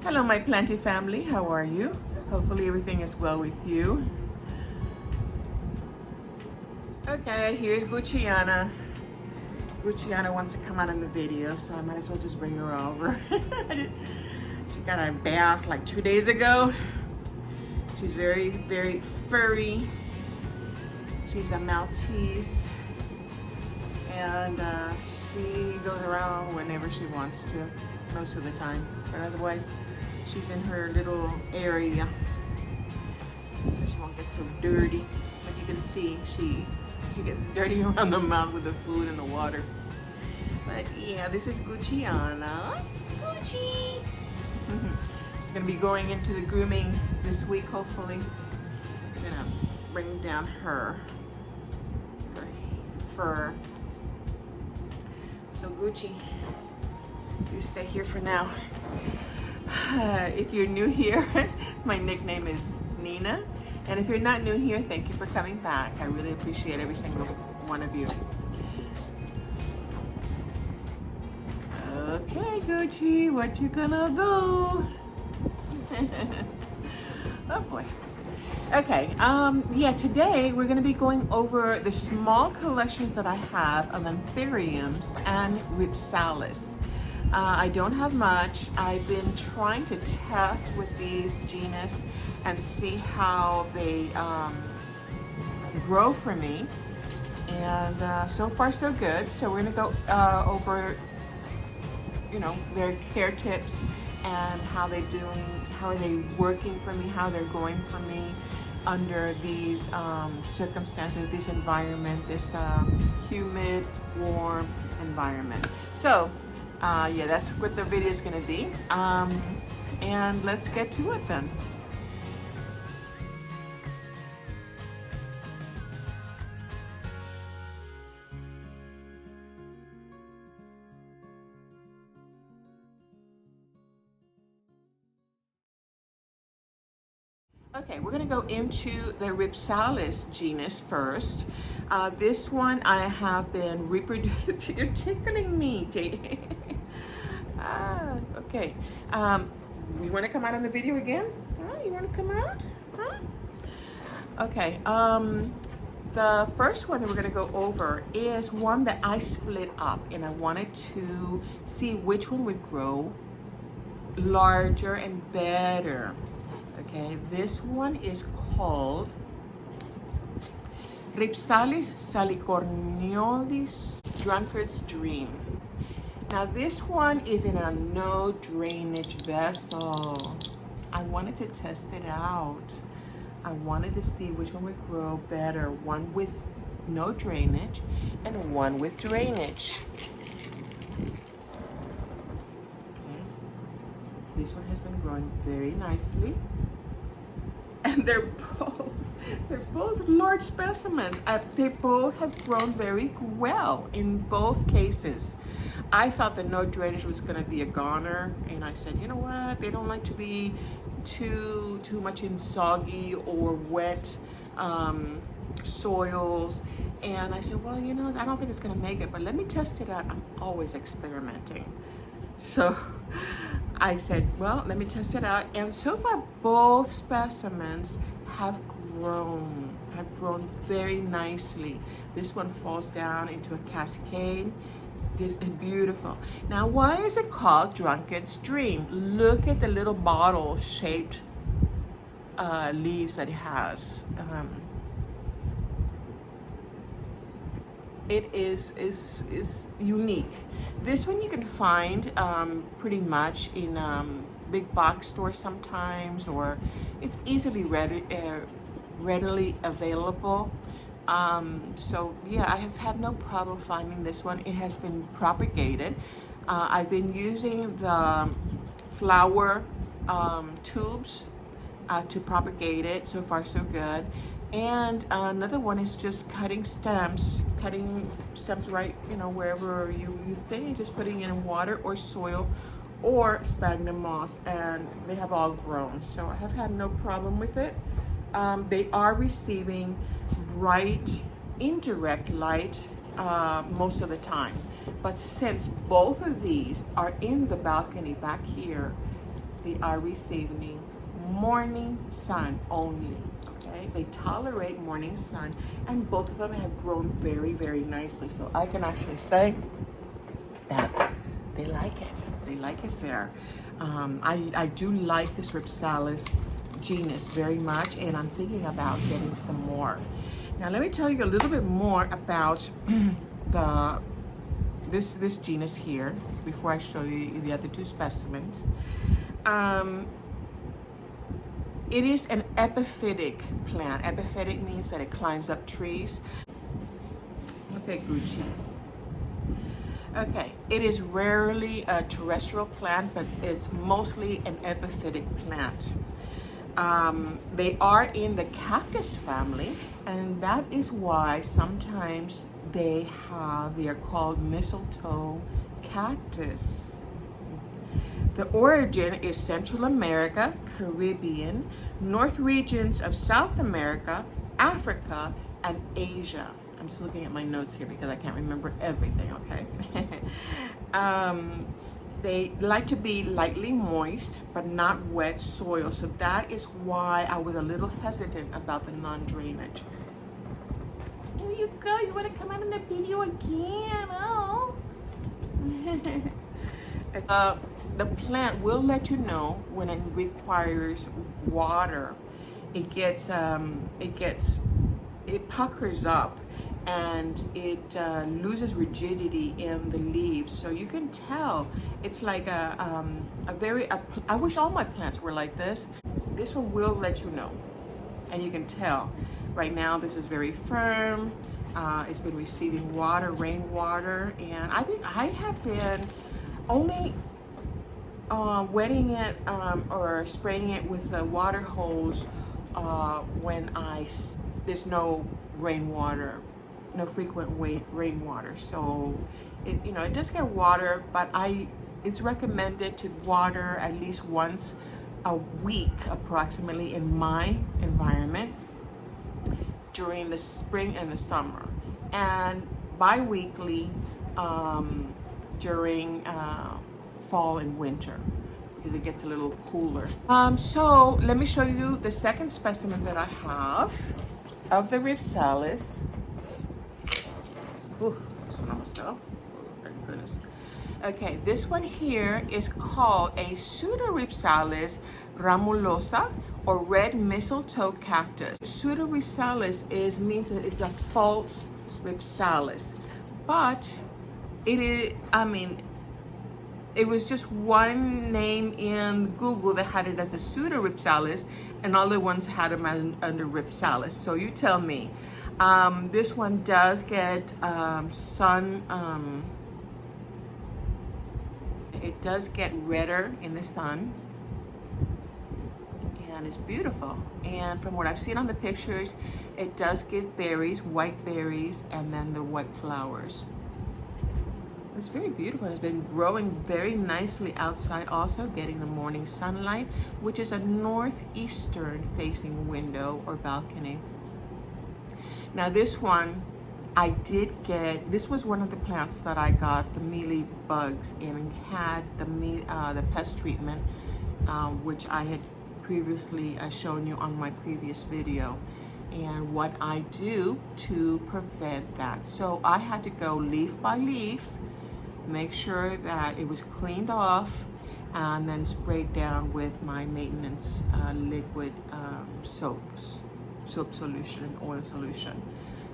Hello my planty family, how are you? Hopefully everything is well with you. Okay, here's Gucciana. Gucciana wants to come out in the video, so I might as well just bring her over. She got a bath like 2 days ago. She's very, very furry. She's a Maltese. And she goes around whenever she wants to, most of the time. But otherwise, she's in her little area, so she won't get so dirty. But you can see she gets dirty around the mouth with the food and the water. But yeah, this is Gucciana. Gucci! She's gonna be going into the grooming this week, hopefully. I'm gonna bring down her fur. So Gucci, you stay here for now. If you're new here, my nickname is Nina. And if you're not new here, thank you for coming back. I really appreciate every single one of you. Okay, Gucci, what you gonna do? Oh boy. Okay, yeah, today we're gonna be going over the small collections that I have of Anthuriums and RHIPSALIS. I don't have much. I've been trying to test with these genus and see how they grow for me. And so far so good. So we're gonna go over, you know, their care tips and how they're doing, how are they working for me, how they're going for me under these circumstances, this environment, this humid, warm environment. So yeah, that's what the video is going to be. And let's get to it then. Okay, we're going to go into the RHIPSALIS genus first. This one I have been reproducing. You're tickling me, Jay. Okay. You want to come out on the video again? You want to come out? Okay. The first one that we're going to go over is one that I split up, and I wanted to see which one would grow larger and better. Okay, this one is called RHIPSALIS salicorniolis drunkard's dream. Now this one is in a no drainage vessel. I wanted to test it out. I wanted to see which one would grow better, one with no drainage and one with drainage. This one has been growing very nicely, and they're both large specimens. They both have grown very well in both cases. I thought the no drainage was going to be a goner, and I said, you know what? They don't like to be too much in soggy or wet soils. And I said, well, you know, I don't think it's going to make it, but let me test it out. I'm always experimenting, so I said, well, let me test it out. And so far, both specimens have grown very nicely. This one falls down into a cascade. This is beautiful. Now, why is it called Drunkard's Dream? Look at the little bottle-shaped leaves that it has. It is unique. This one you can find pretty much in big box stores sometimes, or it's easily readily available. So yeah, I have had no problem finding this one. It has been propagated. I've been using the flower tubes to propagate it. So far so good. And another one is just cutting stems right, you know, wherever you think, just putting it in water or soil or sphagnum moss, and they have all grown. So I have had no problem with it. They are receiving bright, indirect light most of the time. But since both of these are in the balcony back here, they are receiving morning sun only. Okay, they tolerate morning sun, and both of them have grown very, very nicely. So I can actually say that they like it. They like it there. I do like this Rhipsalis genus very much, and I'm thinking about getting some more. Now let me tell you a little bit more about this genus here before I show you the other two specimens. It is an epiphytic plant. Epiphytic means that it climbs up trees. Okay, Gucci. Okay, it is rarely a terrestrial plant, but it's mostly an epiphytic plant. They are in the cactus family, and that is why sometimes they are called mistletoe cactus. The origin is Central America, Caribbean, North regions of South America, Africa, and Asia. I'm just looking at my notes here because I can't remember everything, okay? They like to be lightly moist, but not wet soil. So that is why I was a little hesitant about the non-drainage. Here you go, you wanna come out in the video again, oh. The plant will let you know when it requires water. It puckers up, and it loses rigidity in the leaves. So you can tell it's like I wish all my plants were like this. This one will let you know, and you can tell. Right now, this is very firm. It's been receiving water, rainwater, and I have been only wetting it or spraying it with the water hose when there's no rainwater, no frequent rainwater. So it does get water, but it's recommended to water at least once a week approximately in my environment during the spring and the summer, and bi-weekly during fall and winter, because it gets a little cooler. So let me show you the second specimen that I have of the Rhipsalis. Ooh, this one almost fell. Thank goodness. Okay, this one here is called a Pseudorhipsalis ramulosa, or red mistletoe cactus. Pseudorhipsalis means that it's a false Rhipsalis, but it was just one name in Google that had it as a Pseudorhipsalis, and other ones had them under Rhipsalis. So you tell me. This one does get sun. It does get redder in the sun, and it's beautiful. And from what I've seen on the pictures, it does give berries, white berries, and then the white flowers. It's very beautiful. It's been growing very nicely outside, also getting the morning sunlight, which is a northeastern facing window or balcony. Now this one, this was one of the plants that I got the mealy bugs in, and had the pest treatment, which I had previously shown you on my previous video, and what I do to prevent that. So I had to go leaf by leaf, make sure that it was cleaned off, and then sprayed down with my maintenance liquid soap solution and oil solution.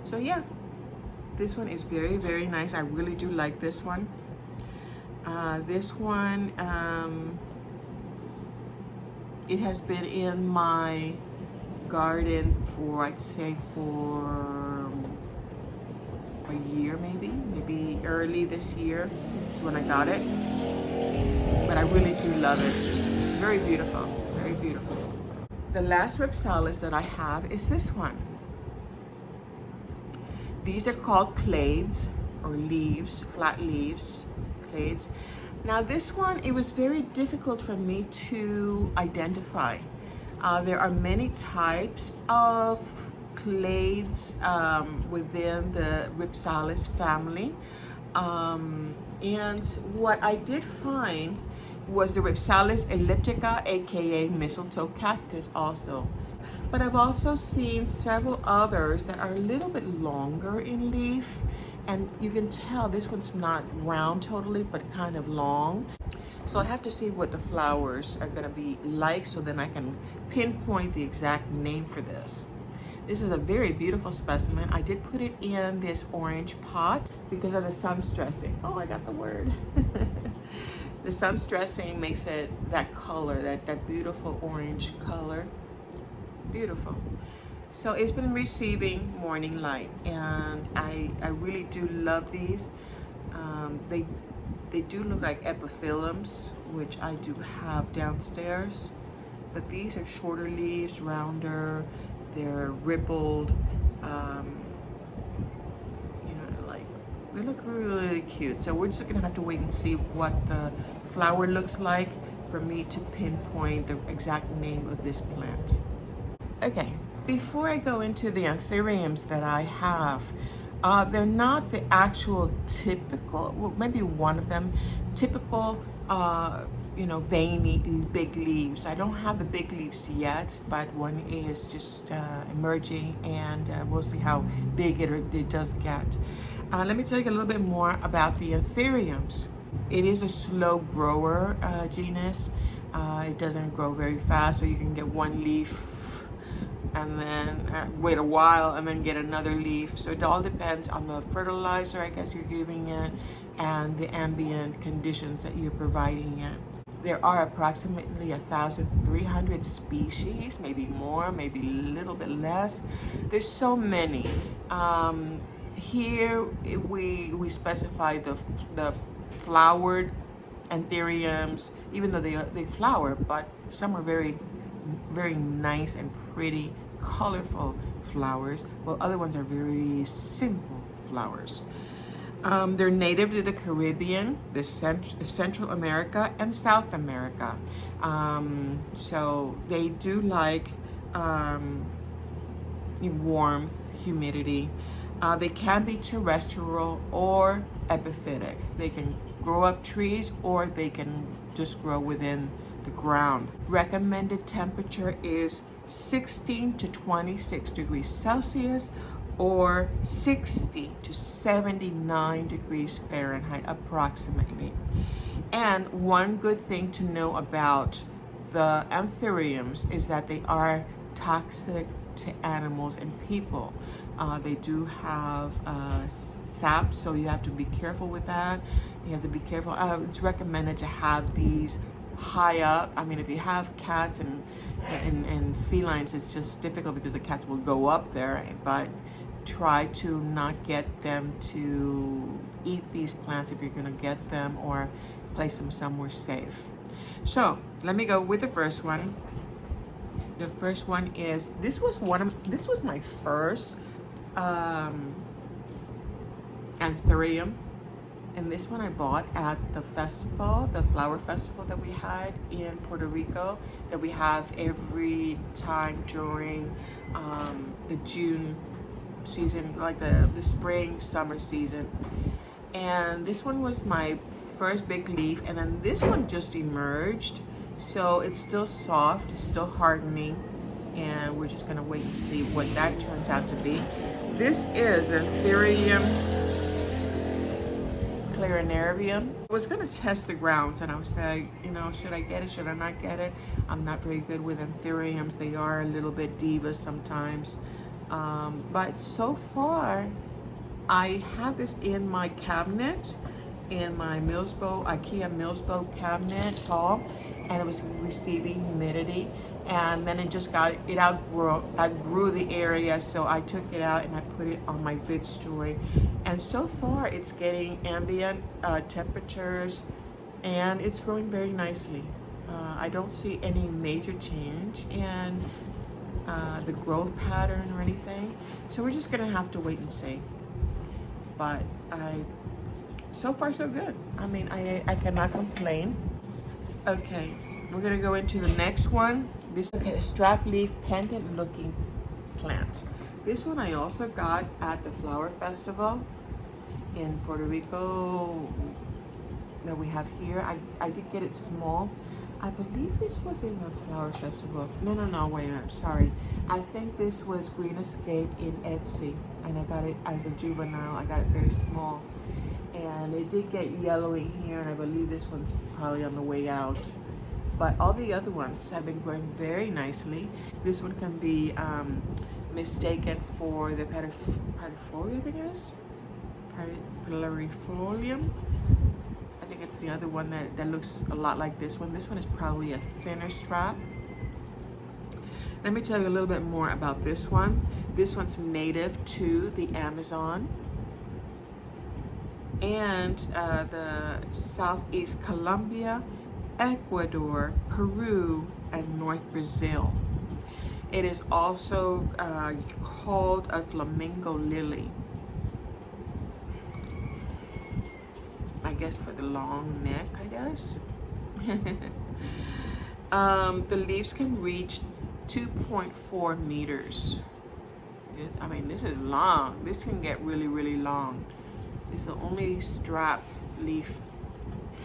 So yeah, this one is very, very nice. I really do like this one. This one, it has been in my garden for, I'd say, for a year, maybe early this year is when I got it. But I really do love it. Very beautiful, very beautiful. The last Rhipsalis that I have is this one. These are called clades, or leaves, flat leaves, clades. Now this one, it was very difficult for me to identify. There are many types of clades within the Rhipsalis family. And what I did find was the RHIPSALIS elliptica, aka mistletoe cactus also. But I've also seen several others that are a little bit longer in leaf, and you can tell this one's not round totally, but kind of long. So I have to see what the flowers are gonna be like, so then I can pinpoint the exact name for this. This is a very beautiful specimen. I did put it in this orange pot because of the sun stressing. Oh, I got the word. The sun stressing makes it that color, that beautiful orange color. Beautiful. So it's been receiving morning light, and I really do love these. They do look like epiphyllums, which I do have downstairs, but these are shorter leaves, rounder. They're rippled. You know, like they look really cute. So we're just gonna have to wait and see what the flower looks like for me to pinpoint the exact name of this plant. Okay, before I go into the anthuriums that I have, they're not the actual typical, well, maybe one of them, typical, you know, veiny big leaves. I don't have the big leaves yet, but one is just emerging, and we'll see how big it does get. Let me tell you a little bit more about the anthuriums. It is a slow grower genus. It doesn't grow very fast, so you can get one leaf and then wait a while and then get another leaf. So it all depends on the fertilizer, I guess, you're giving it, and the ambient conditions that you're providing it. There are approximately 1,300 species, maybe more, maybe a little bit less. There's so many. Here we specify the flowered anthuriums, even though they flower, but some are very nice and pretty, colorful flowers, while other ones are very simple flowers. They're native to the Caribbean, the Central America, and South America. So they do like warmth, humidity. They can be terrestrial or epiphytic. They can grow up trees, or they can just grow within the ground. Recommended temperature is 16 to 26 degrees Celsius or 60 to 79 degrees Fahrenheit approximately. And one good thing to know about the anthuriums is that they are toxic to animals and people. They do have sap, so you have to be careful with that. You have to be careful. It's recommended to have these high up. I mean, if you have cats and felines, it's just difficult because the cats will go up there, but try to not get them to eat these plants if you're going to get them, or place them somewhere safe. So let me go with the first one. The first one is, this was my first Anthurium, and this one I bought at the festival, the flower festival that we had in Puerto Rico, that we have every time during the June season, like the spring, summer season. And this one was my first big leaf, and then this one just emerged. So it's still soft, it's still hardening, and we're just gonna wait and see what that turns out to be. This is the Anthurium clarinarium. I was gonna test the grounds, and I was like, you know, should I get it, should I not get it? I'm not very good with Anthuriums. They are a little bit divas sometimes. But so far, I have this in my cabinet, in my IKEA Millsbow cabinet tall, and it was receiving humidity, and then it just outgrew the area, so I took it out and I put it on my vidstory, and so far it's getting ambient temperatures, and it's growing very nicely. I don't see any major change in the growth pattern or anything, so we're just gonna have to wait and see. But so far so good. I mean, I cannot complain. Okay, we're gonna go into the next one. The strap leaf pendant looking plant. This one I also got at the flower festival in Puerto Rico that we have here. I did get it small. I believe this was in a flower festival. No, wait a minute, sorry. I think this was Green Escape in Etsy, and I got it as a juvenile. I got it very small. And it did get yellowing here, and I believe this one's probably on the way out. But all the other ones have been growing very nicely. This one can be mistaken for the Parifolium, I think it is? Parifolium. I think it's the other one that looks a lot like this one. This one is probably a thinner strap. Let me tell you a little bit more about this one. This one's native to the Amazon and the Southeast Colombia, Ecuador, Peru, and North Brazil. It is also called a flamingo lily. I guess for the long neck, I guess. The leaves can reach 2.4 meters. I mean, this is long. This can get really, really long. It's the only strap leaf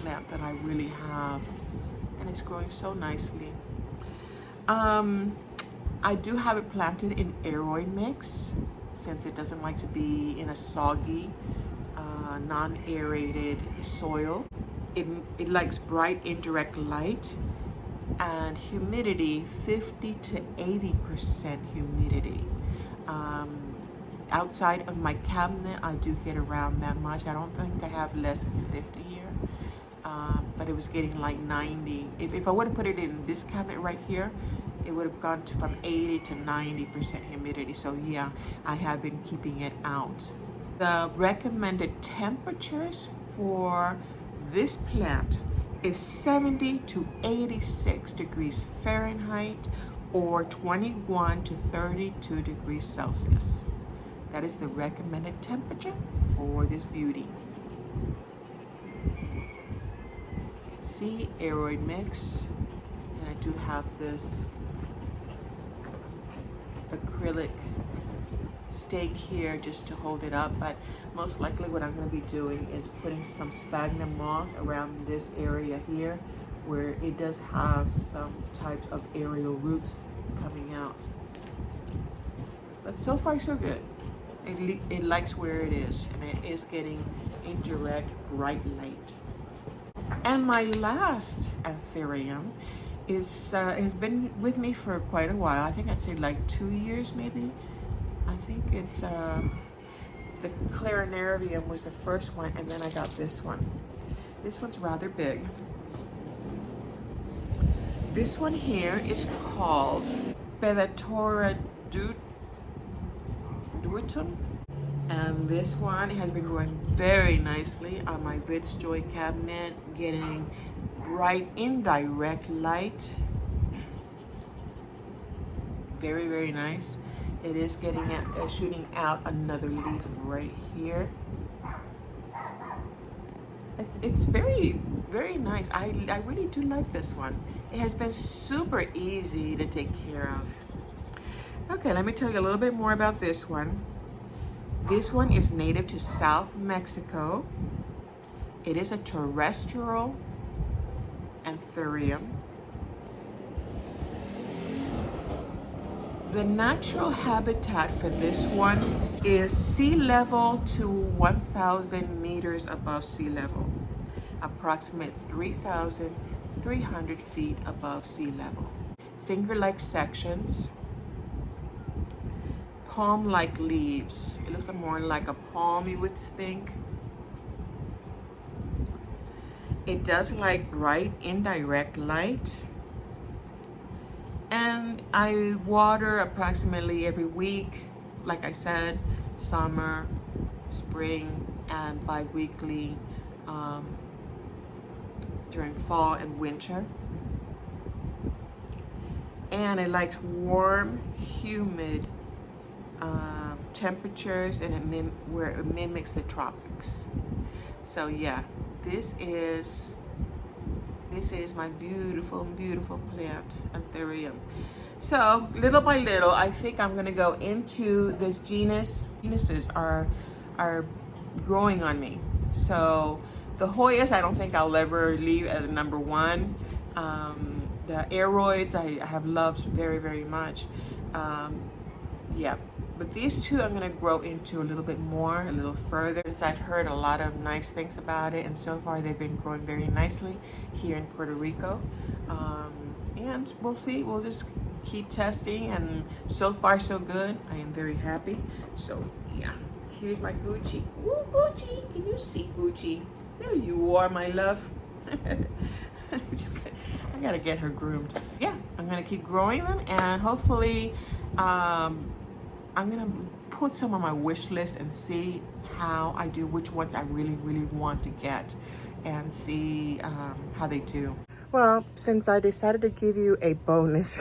plant that I really have, and it's growing so nicely. I do have it planted in aeroid mix since it doesn't like to be in a soggy, non-aerated soil. It likes bright indirect light and humidity, 50 to 80% humidity. Outside of my cabinet, I do get around that much. I don't think I have less than 50 here, but it was getting like 90. If I would have put it in this cabinet right here, it would have gone to from 80 to 90% humidity. So yeah, I have been keeping it out. The recommended temperatures for this plant is 70 to 86 degrees Fahrenheit or 21 to 32 degrees Celsius. That is the recommended temperature for this beauty. See, aeroid mix, and I do have this acrylic stake here just to hold it up, but most likely what I'm going to be doing is putting some sphagnum moss around this area here where it does have some types of aerial roots coming out. But so far so good. It likes where it is, and it is getting indirect bright light. And my last Anthurium has been with me for quite a while. I think I'd say like 2 years maybe. I think it's the Clarinarium was the first one, and then I got this one. This one's rather big. This one here is called Pedatora Dutum, and this one has been growing very nicely on my Vitz Joy cabinet, getting bright indirect light. Very, very nice. It is getting shooting out another leaf right here. It's very, very nice. I really do like this one. It has been super easy to take care of. Okay, let me tell you a little bit more about this one. This one is native to South Mexico. It is a terrestrial Anthurium. The natural habitat for this one is sea level to 1,000 meters above sea level, approximate 3,300 feet above sea level. Finger-like sections, palm-like leaves. It looks more like a palm, you would think. It does like bright indirect light. And I water approximately every week, like I said, summer, spring, and bi-weekly during fall and winter. And it likes warm, humid temperatures, and where it mimics the tropics. So yeah, this is my beautiful, beautiful plant, Anthurium. So little by little, I think I'm gonna go into this genus. Genuses are growing on me. So The Hoyas, I don't think I'll ever leave as number one. The Aeroids, I have loved very, very much. Yeah, but these two I'm gonna grow into a little bit more, a little further, since I've heard a lot of nice things about it, and so far they've been growing very nicely here in Puerto Rico. And we'll see, we'll just keep testing, and so far so good. I am very happy. So yeah, here's my Gucci. Ooh, Gucci, can you see Gucci? There you are, my love. I gotta get her groomed. Yeah, I'm gonna keep growing them, and hopefully I'm gonna put some on my wish list and see how I do, which ones I really, really want to get, and see how they do. Well, since I decided to give you a bonus,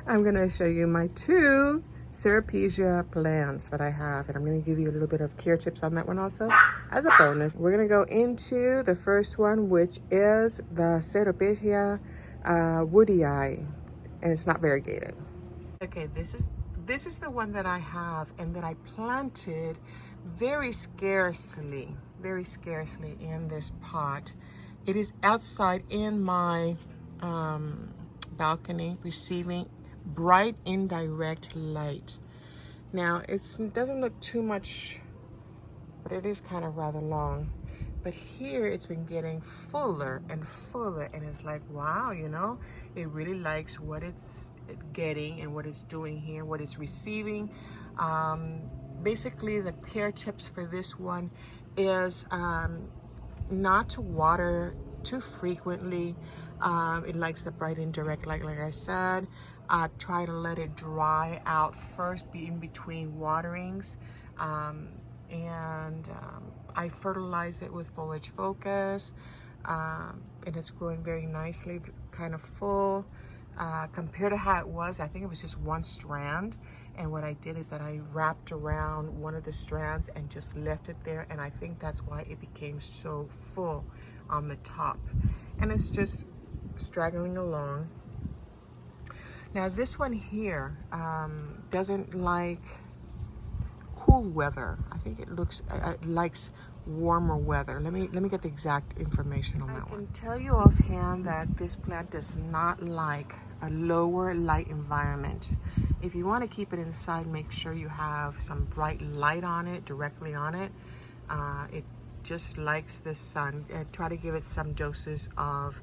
I'm gonna show you my 2 Ceropegia plants that I have, and I'm going to give you a little bit of care tips on that one also as a bonus. We're going to go into the first one, which is the Ceropegia woodii, and it's not variegated. Okay, this is the one that I have and that I planted very scarcely in this pot. It is outside in my balcony, receiving bright indirect light. Now it doesn't look too much, but it is kind of rather long. But here it's been getting fuller and fuller, and it's like, wow, you know, it really likes what it's getting and what it's doing here, what it's receiving. Basically the care tips for this one is not to water too frequently. It likes the bright indirect light, like I said. Try to let it dry out first, be in between waterings. I fertilize it with foliage focus, and it's growing very nicely, kind of full. Compared to how it was, I think it was just one strand, and what I did is that I wrapped around one of the strands and just left it there, and I think that's why it became so full on the top, and it's just straggling along. Now this one here doesn't like cool weather. I think it likes warmer weather. Let me get the exact information on that one. I can tell you offhand that this plant does not like a lower light environment. If you want to keep it inside, make sure you have some bright light on it, directly on it. It just likes the sun. Try to give it some doses of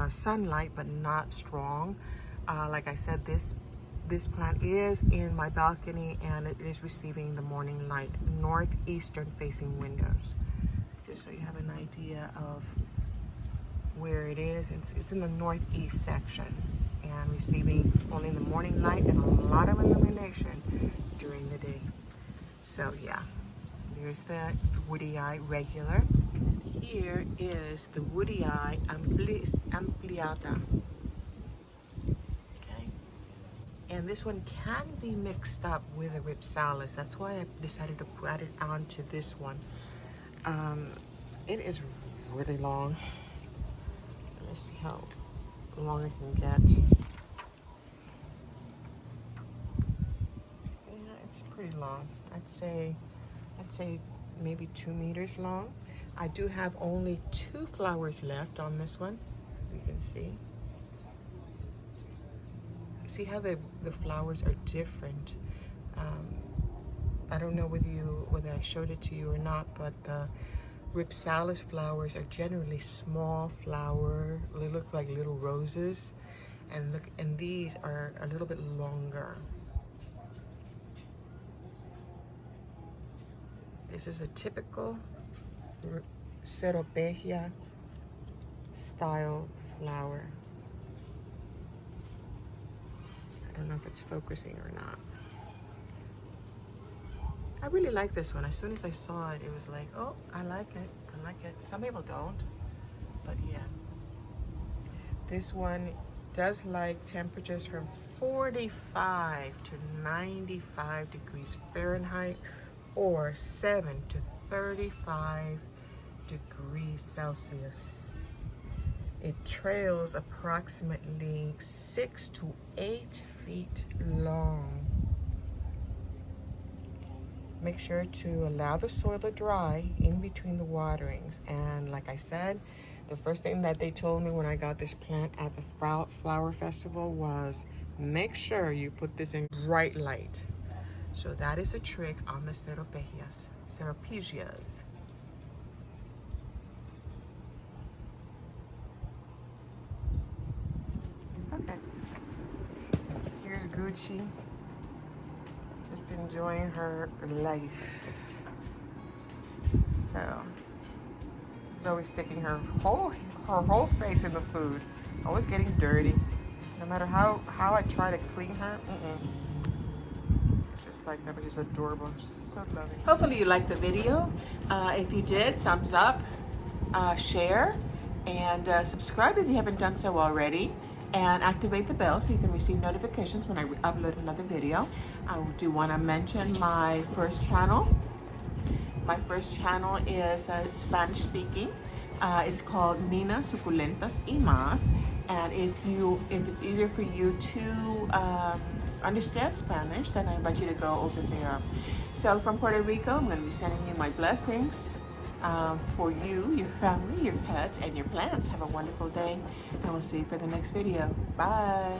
sunlight, but not strong. Like I said, this plant is in my balcony, and it is receiving the morning light, northeastern facing windows. Just so you have an idea of where it is. It's in the northeast section and receiving only the morning light and a lot of illumination during the day. So yeah, here's the woodii regular. Here is the woodii ampliata. And this one can be mixed up with a RHIPSALIS. That's why I decided to put it onto this one. It is really long. Let's see how long I can get. Yeah, it's pretty long. I'd say maybe 2 meters long. I do have only 2 flowers left on this one, you can see. See how the flowers are different. I don't know whether I showed it to you or not, but the RHIPSALIS flowers are generally small flower. They look like little roses, and these are a little bit longer. This is a typical Ceropegia style flower. I don't know if it's focusing or not. I really like this one. As soon as I saw it, it was like, oh, I like it. I like it. Some people don't, but yeah. This one does like temperatures from 45 to 95 degrees Fahrenheit or 7 to 35 degrees Celsius. It trails approximately 6 to 8 feet long. make sure to allow the soil to dry in between the waterings. And like I said, the first thing that they told me when I got this plant at the flower festival was make sure you put this in bright light. So that is a trick on the Ceropegias. Okay, here's Gucci, just enjoying her life. So she's always sticking her whole face in the food, always getting dirty. No matter how I try to clean her, it's just like that. But she's adorable. She's so loving. Hopefully you liked the video. If you did, thumbs up, share, and subscribe if you haven't done so already. And activate the bell so you can receive notifications when I upload another video. I do want to mention my first channel. My first channel is Spanish speaking. It's called Nina Suculentas y Más. And if it's easier for you to understand Spanish, then I invite you to go over there. So from Puerto Rico, I'm going to be sending you my blessings. For you, your family, your pets, and your plants. Have a wonderful day, and we'll see you for the next video. Bye.